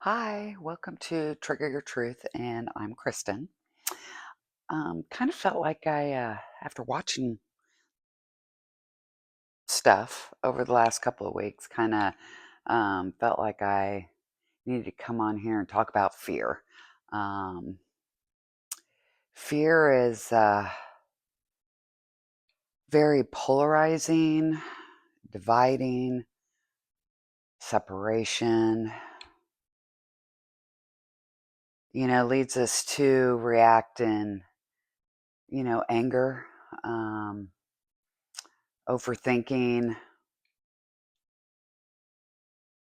Hi, welcome to Trigger Your Truth, and I'm Kristen. Kind of felt like after watching stuff over the last couple of weeks, kind of felt like I needed to come on here and talk about fear. Um, Fear is very polarizing, dividing, separation, leads us to react in, anger, um, overthinking,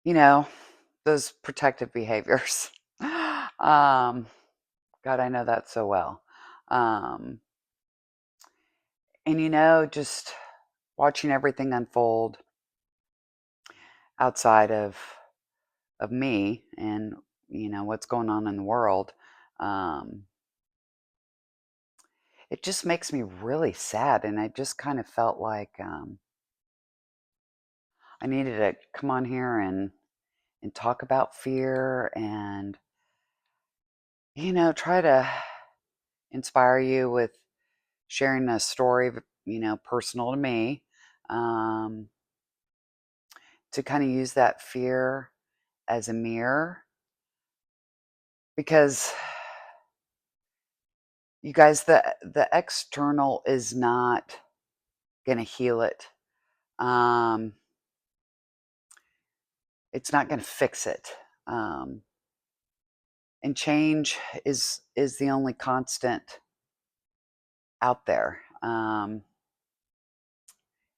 you know, those protective behaviors. God, I know that so well. Um, and just watching everything unfold outside of me and what's going on in the world, um, it just makes me really sad. And I just kind of felt like I needed to come on here and talk about fear and try to inspire you with sharing a story, personal to me, um, to kind of use that fear as a mirror because you guys, the external is not going to heal it. Um, it's not going to fix it. Um, and change is the only constant out there. And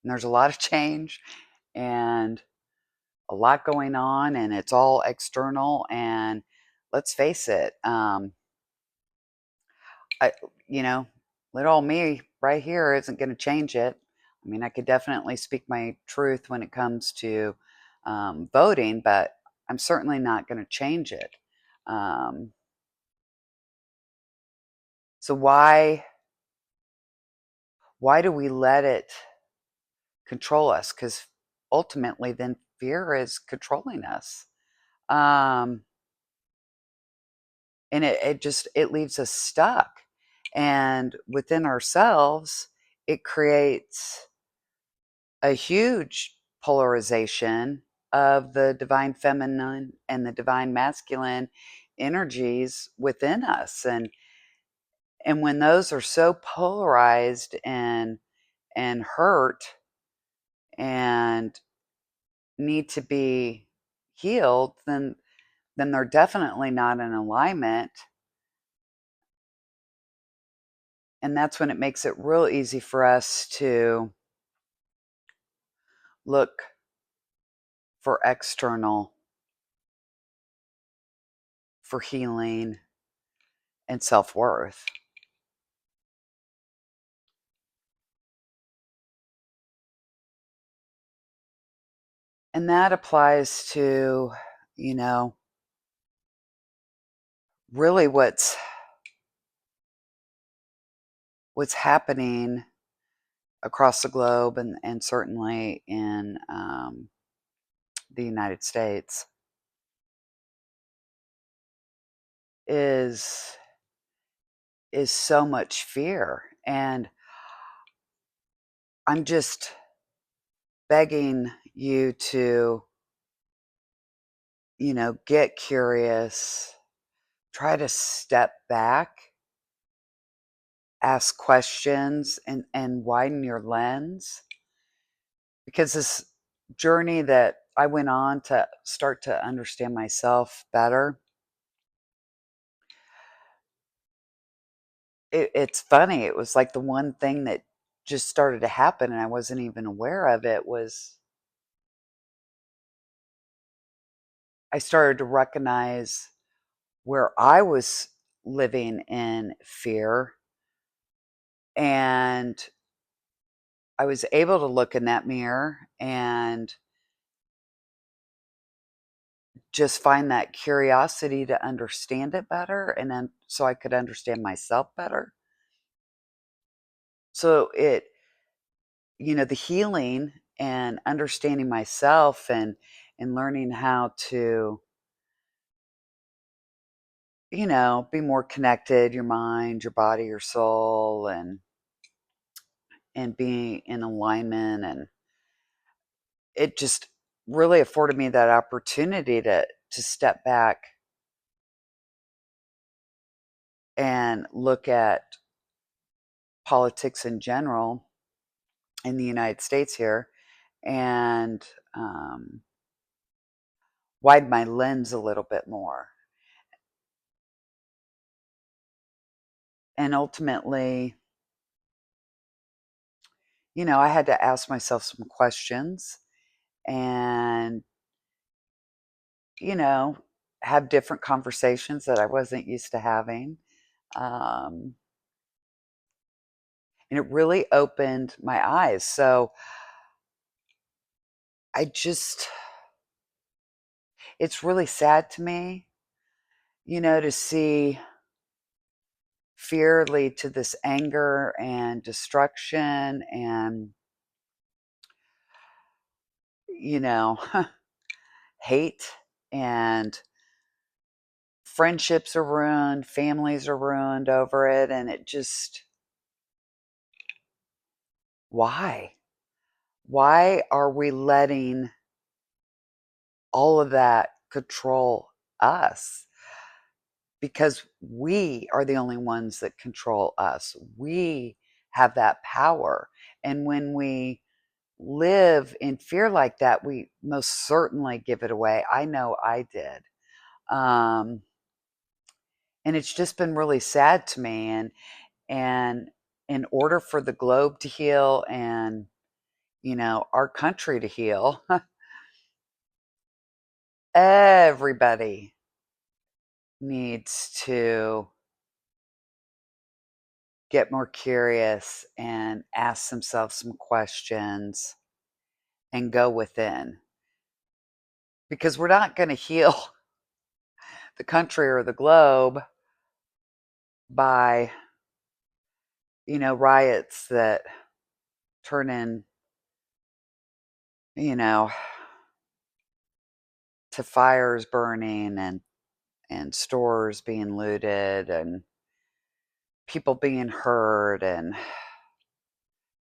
there's a lot of change and a lot going on, and it's all external. And let's face it, I, you know, little me right here isn't going to change it. I mean, I could definitely speak my truth when it comes to voting, but I'm certainly not going to change it. Um, so why do we let it control us? Because ultimately, then fear is controlling us. Um, and it leaves us stuck, and within ourselves it creates a huge polarization of the divine feminine and the divine masculine energies within us, and when those are so polarized and hurt and need to be healed, then they're definitely not in alignment. And that's when it makes it real easy for us to look for external, for healing and self-worth. And that applies to, you know, really what's happening across the globe and certainly in the United States is is so much fear. And I'm just begging you to, get curious, try to step back, ask questions, and widen your lens, because this journey that I went on to start to understand myself better, it's funny. It was like the one thing that just started to happen and I wasn't even aware of it was I started to recognize where I was living in fear, and I was able to look in that mirror and just find that curiosity to understand it better, and then so I could understand myself better. So the healing and understanding myself and learning how to be more connected, your mind, your body, your soul, and being in alignment. And it just really afforded me that opportunity to step back and look at politics in general in the United States here, and widen my lens a little bit more. And ultimately, I had to ask myself some questions and, you know, have different conversations that I wasn't used to having. Um, and it really opened my eyes. So I just, it's really sad to me, to see fear lead to this anger and destruction and, you know, hate, and friendships are ruined, families are ruined over it. And it just, why? Why are we letting all of that control us? Because we are the only ones that control us. We have that power. And when we live in fear like that, we most certainly give it away. I know I did. Um, and it's just been really sad to me. And in order for the globe to heal and, our country to heal, everybody needs to get more curious and ask themselves some questions and go within, because we're not going to heal the country or the globe by, riots that turn in, you know, to fires burning and stores being looted and people being hurt and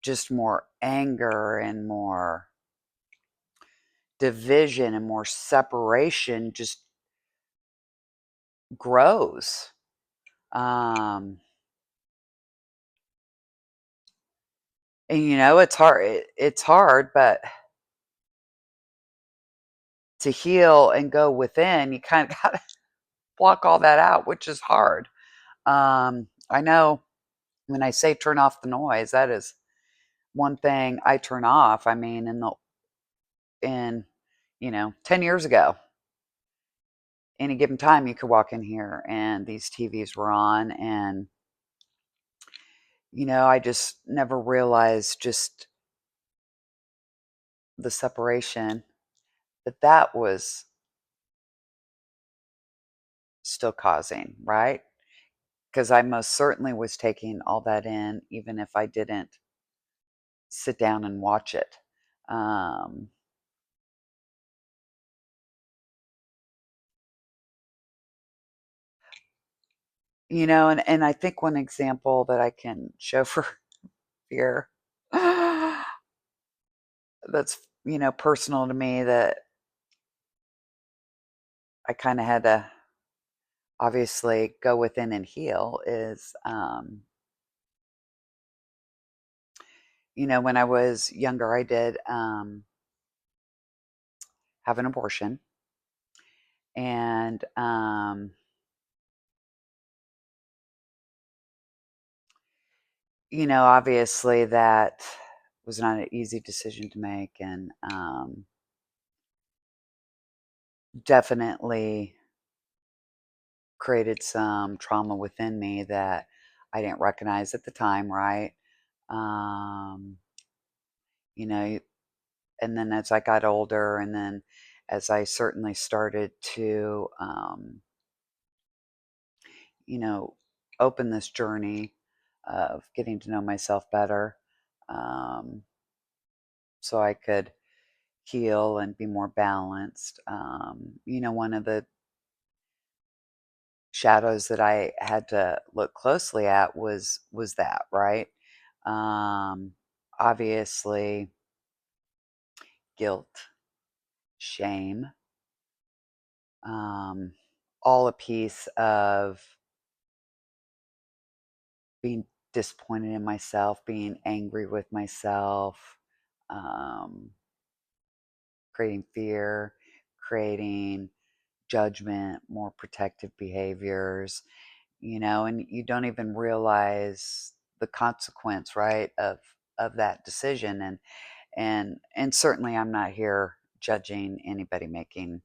just more anger and more division and more separation just grows. Um, and it's hard. It's hard, but to heal and go within, you kind of got to block all that out, which is hard. I know when I say turn off the noise, that is one thing I turn off. I mean, in 10 years ago, any given time you could walk in here and these TVs were on, and I just never realized just the separation that was still causing, right? Because I most certainly was taking all that in, even if I didn't sit down and watch it. Um, and I think one example that I can show for fear that's, personal to me, that I kind of had to obviously go within and heal is, when I was younger, I did have an abortion. And, obviously that was not an easy decision to make, and definitely created some trauma within me that I didn't recognize at the time, right? Um, you know, and then as I got older, and then as I certainly started to, you know, open this journey of getting to know myself better, um, so I could heal and be more balanced. One of the shadows that I had to look closely at was that, right? Obviously, guilt, shame, um, all a piece of being disappointed in myself, being angry with myself, um, creating fear, creating judgment, more protective behaviors, and you don't even realize the consequence, right, of that decision. And certainly I'm not here judging anybody making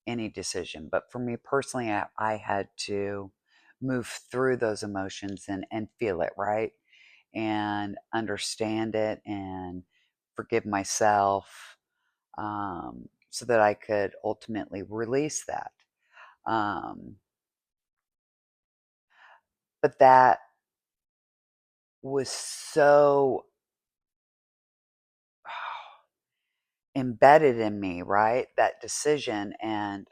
any decision, but for me personally, I had to move through those emotions and feel it, right, and understand it and forgive myself, so that I could ultimately release that. Um, but that was so embedded in me, right? That decision. And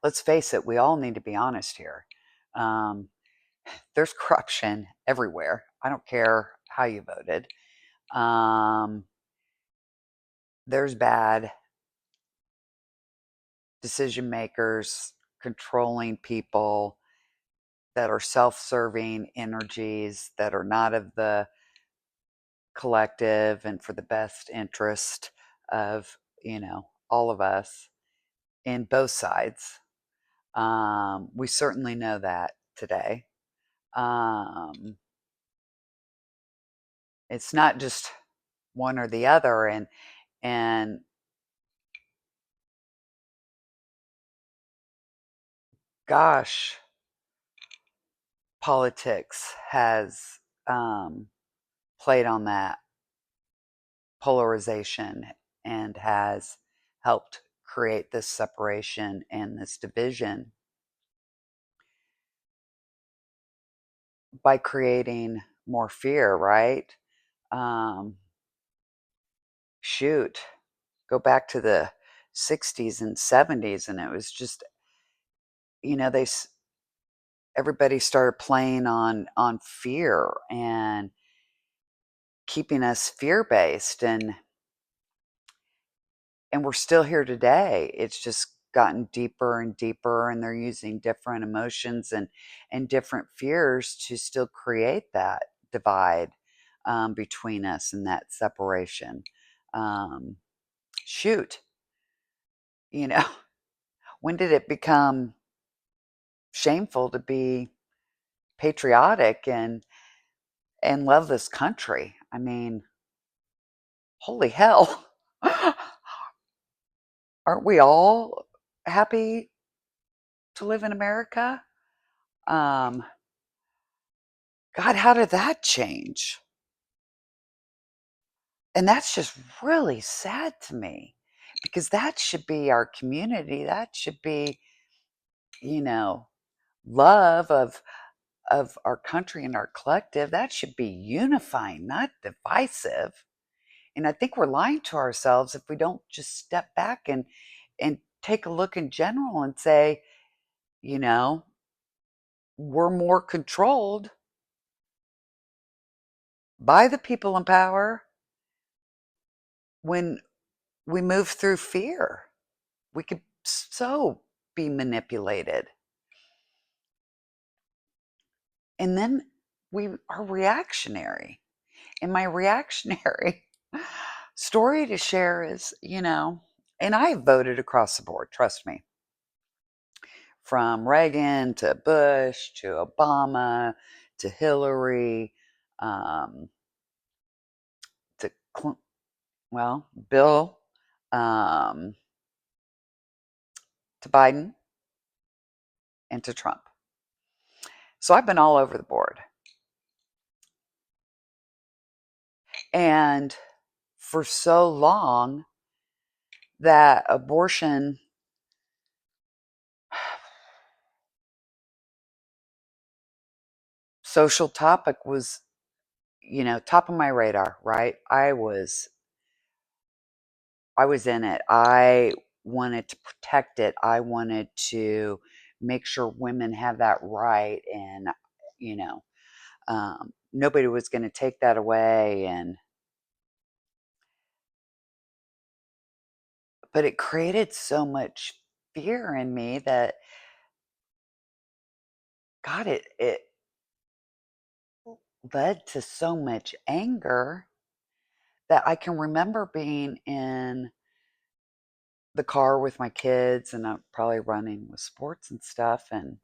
let's face it, we all need to be honest here. Um, there's corruption everywhere. I don't care how you voted. Um, there's bad decision makers controlling people that are self-serving energies that are not of the collective and for the best interest of all of us in both sides. We certainly know that today. um, it's not just one or the other. And gosh, politics has played on that polarization and has helped create this separation and this division by creating more fear, right? Um, shoot, go back to the 60s and 70s, and it was just, they everybody started playing on fear and keeping us fear based, and we're still here today. It's just gotten deeper and deeper, and they're using different emotions and different fears to still create that divide, between us and that separation. um, Shoot, you know when did it become shameful to be patriotic and love this country? I mean, holy hell. Aren't we all happy to live in America? um, God, how did that change? And that's just really sad to me, because that should be our community. That should be, you know, love of our country and our collective. That should be unifying, not divisive. And I think we're lying to ourselves if we don't just step back and take a look in general and say, you know, we're more controlled by the people in power when we move through fear. We could so be manipulated. And then we are reactionary. And my reactionary story to share is, and I voted across the board, trust me, from Reagan to Bush to Obama to Hillary, um, to, Bill, um, to Biden, and to Trump. So I've been all over the board. And for so long, that abortion social topic was, top of my radar, right? I was in it. I wanted to protect it. I wanted to make sure women have that right, and you know, nobody was going to take that away. And but it created so much fear in me that God, it led to so much anger that I can remember being in the car with my kids, and I'm probably running with sports and stuff, and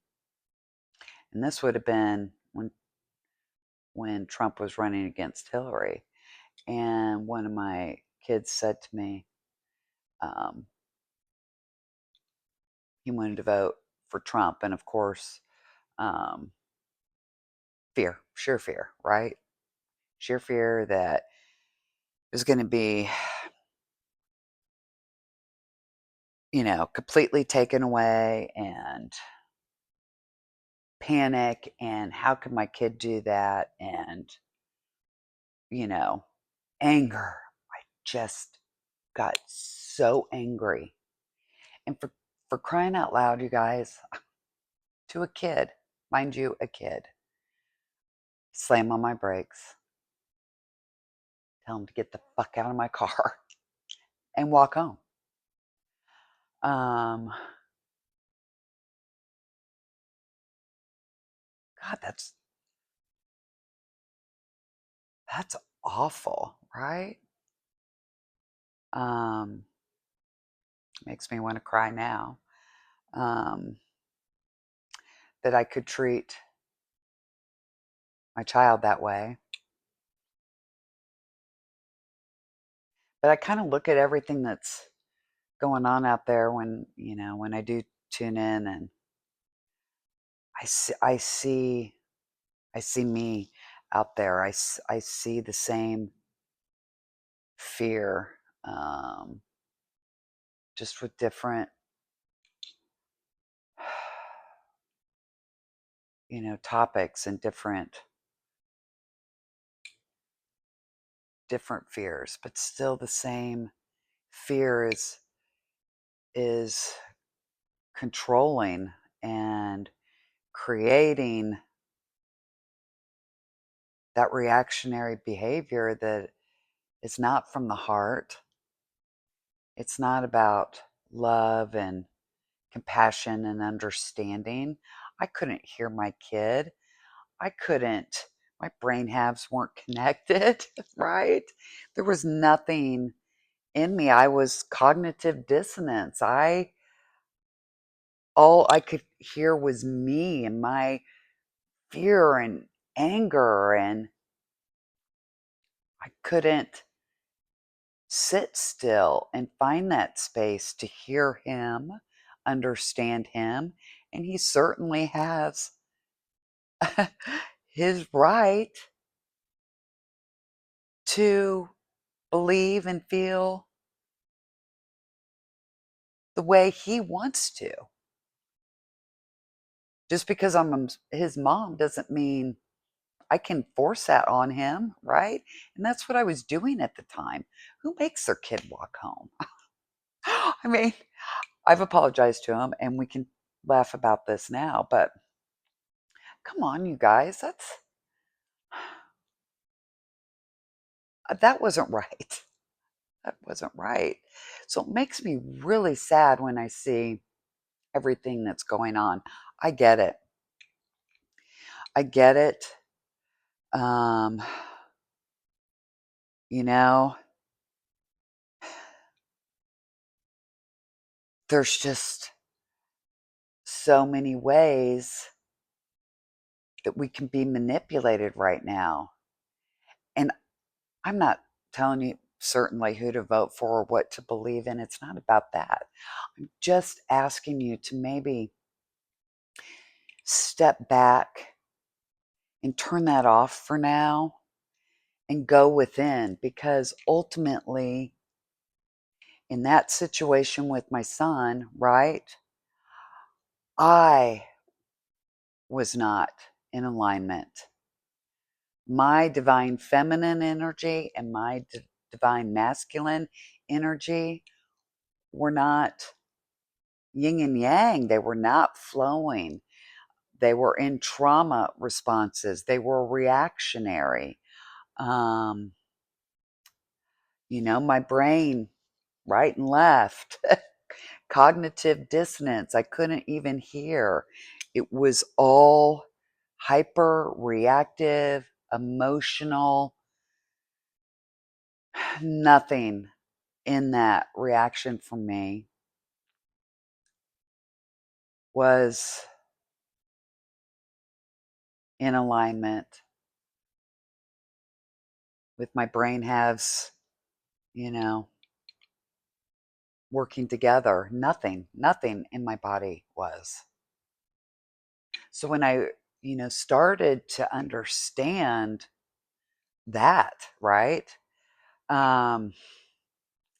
this would have been when Trump was running against Hillary, and one of my kids said to me, um, he wanted to vote for Trump, and of course, um, fear, sheer fear, right? Sheer fear that it was going to be, completely taken away, and panic, and how could my kid do that, and you know anger. I just got so angry, and for crying out loud, you guys, to a kid, mind you, a kid, slam on my brakes, tell him to get the fuck out of my car and walk home. um God, that's awful, right? um Makes me want to cry now, um that I could treat my child that way. But I kind of look at everything that's going on out there when I do tune in, and I see me out there. I see the same fear, um, just with different, topics, and different fears, but still the same fear is controlling and creating that reactionary behavior that is not from the heart. It's not about love and compassion and understanding. I couldn't hear my kid. I couldn't, my brain halves weren't connected, right? There was nothing in me. I was cognitive dissonance. All I could hear was me and my fear and anger, and I couldn't sit still and find that space to hear him, understand him, and he certainly has his right to believe and feel the way he wants to. Just because I'm his mom doesn't mean I can force that on him, right? And that's what I was doing at the time. Who makes their kid walk home? I mean, I've apologized to him, and we can laugh about this now, but come on, you guys, that wasn't right. That wasn't right. So it makes me really sad when I see everything that's going on. I get it. I get it. Um, you know, there's just so many ways that we can be manipulated right now. And I'm not telling you certainly who to vote for or what to believe in. It's not about that. I'm just asking you to maybe step back and turn that off for now and go within, because ultimately, in that situation with my son, right, I was not in alignment. My divine feminine energy and my divine masculine energy were not yin and yang. They were not flowing. They were in trauma responses. They were reactionary. Um, my brain, right and left, cognitive dissonance. I couldn't even hear. It was all hyper reactive, emotional, nothing in that reaction from me was in alignment with my brain halves, you know, working together. Nothing in my body was. So when I, started to understand that, right? Um,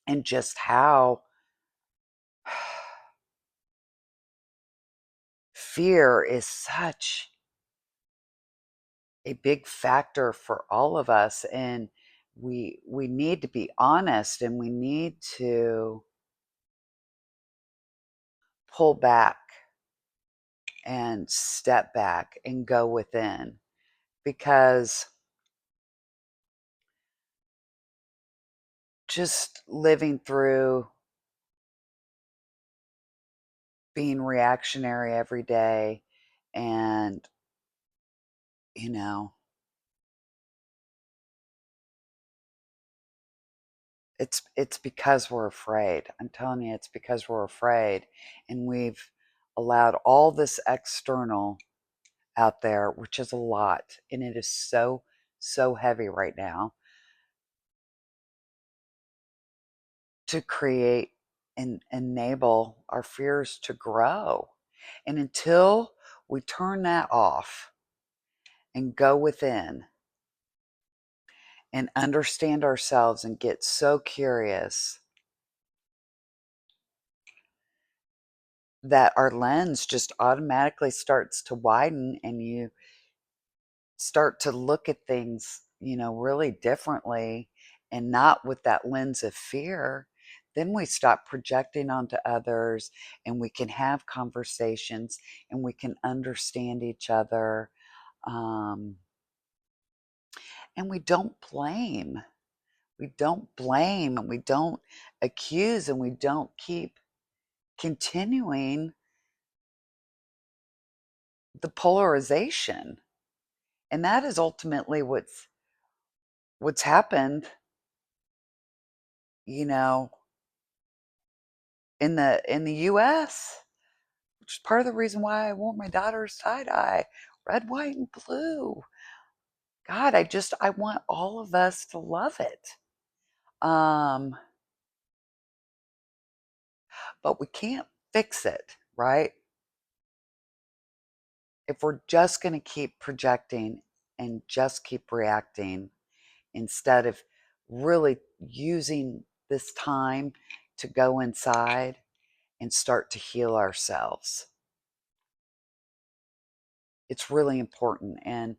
and just how fear is such a big factor for all of us, and we need to be honest, and we need to pull back and step back and go within, because just living through being reactionary every day, and you know it's because we're afraid. I'm telling you, it's because we're afraid, and we've allowed all this external out there, which is a lot, and it is so heavy right now, to create and enable our fears to grow. And until we turn that off and go within and understand ourselves and get so curious, that our lens just automatically starts to widen, and you start to look at things, really differently, and not with that lens of fear, then we stop projecting onto others, and we can have conversations, and we can understand each other. Um, and we don't blame. We don't blame, and we don't accuse, and we don't keep continuing the polarization. And that is ultimately what's happened, you know, in the US, which is part of the reason why I wore my daughter's tie-dye, red, white, and blue. God, I want all of us to love it. Um, but we can't fix it, right? If we're just going to keep projecting and just keep reacting, instead of really using this time to go inside and start to heal ourselves. It's really important, and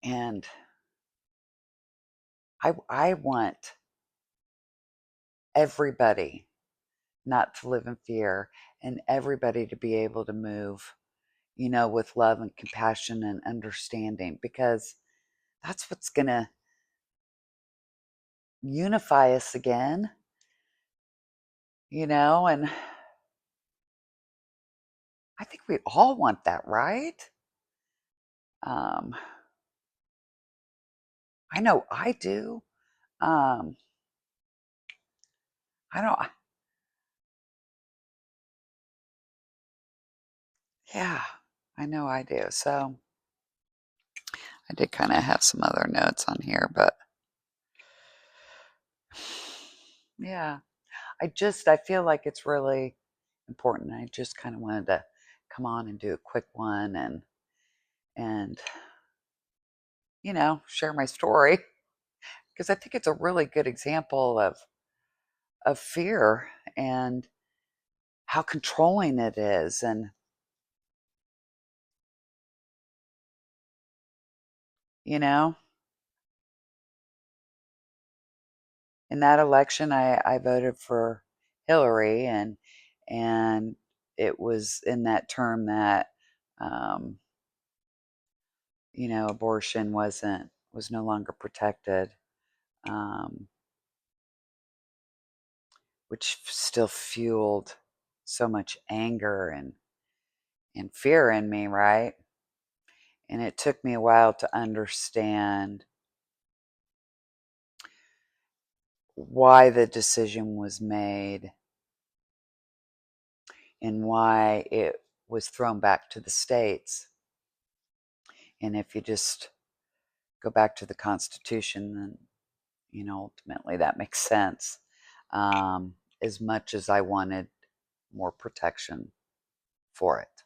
I want everybody not to live in fear, and everybody to be able to move, with love and compassion and understanding, because that's what's going to unify us again, and I think we all want that, right? Um, I know I do. Um, I don't, yeah, I know I do. So I did kind of have some other notes on here, but yeah, I feel like it's really important. I just kind of wanted to come on and do a quick one, and share my story, because I think it's a really good example of fear, and how controlling it is. And you know in that election, I voted for Hillary, and it was in that term that um, abortion was no longer protected, um, which still fueled so much anger and fear in me, right? And it took me a while to understand why the decision was made and why it was thrown back to the states. And if you just go back to the Constitution, then ultimately that makes sense. As much as I wanted more protection for it,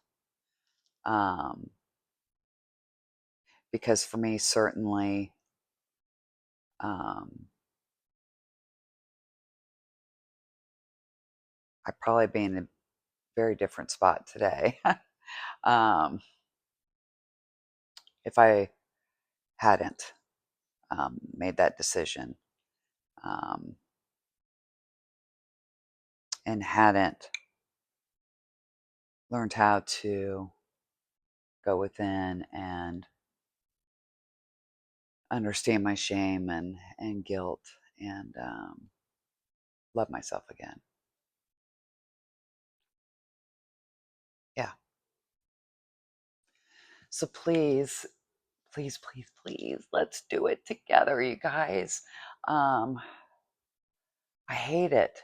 because for me, certainly, I'd probably be in a very different spot today if I hadn't made that decision, and hadn't learned how to go within and understand my shame and guilt and love myself again. Yeah. So please, please, please, please, let's do it together, you guys. I hate it.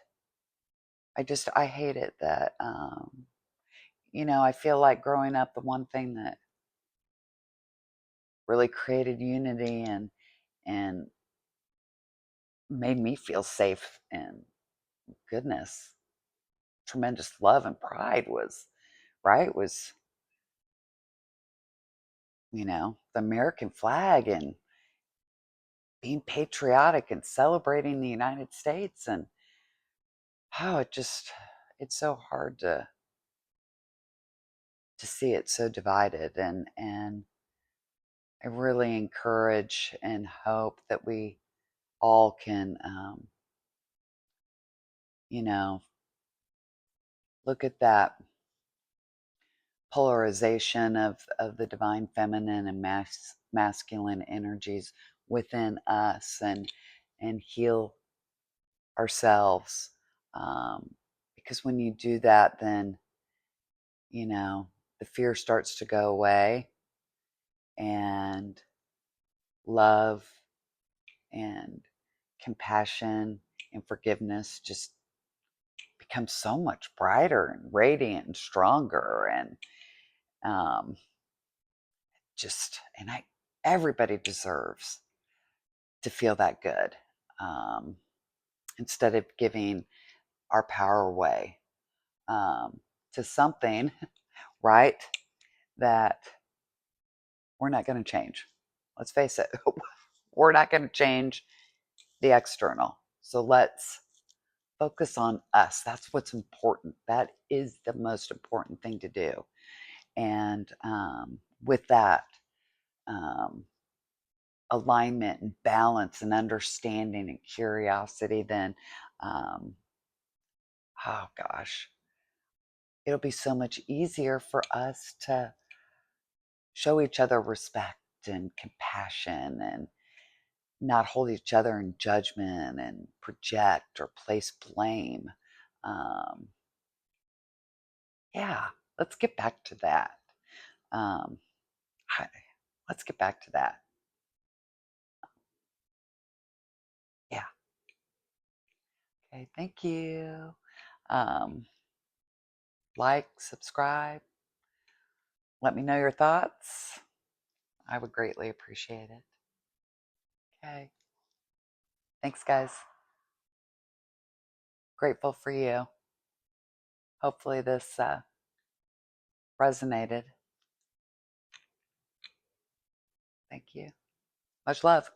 I hate it that, I feel like growing up, the one thing that really created unity and made me feel safe and goodness, tremendous love and pride was, right, was, the American flag and being patriotic and celebrating the United States. And it's so hard to see it so divided. And I really encourage and hope that we all can, look at that polarization of the divine feminine and masculine energies within us and heal ourselves. Because when you do that, then, the fear starts to go away and love and compassion and forgiveness just becomes so much brighter and radiant and stronger and um, and everybody deserves to feel that good, um, instead of giving our power away to something, right, that we're not going to change. Let's face it, we're not going to change the external. So let's focus on us. That's what's important. That is the most important thing to do. And with that, um, alignment and balance and understanding and curiosity, then, oh gosh, it'll be so much easier for us to show each other respect and compassion and not hold each other in judgment and project or place blame. Um, yeah, let's get back to that. Um, let's get back to that. Yeah. Okay. Thank you. Um, like, subscribe. Let me know your thoughts. I would greatly appreciate it. Okay. Thanks, guys. Grateful for you. Hopefully, this resonated. Thank you. Much love.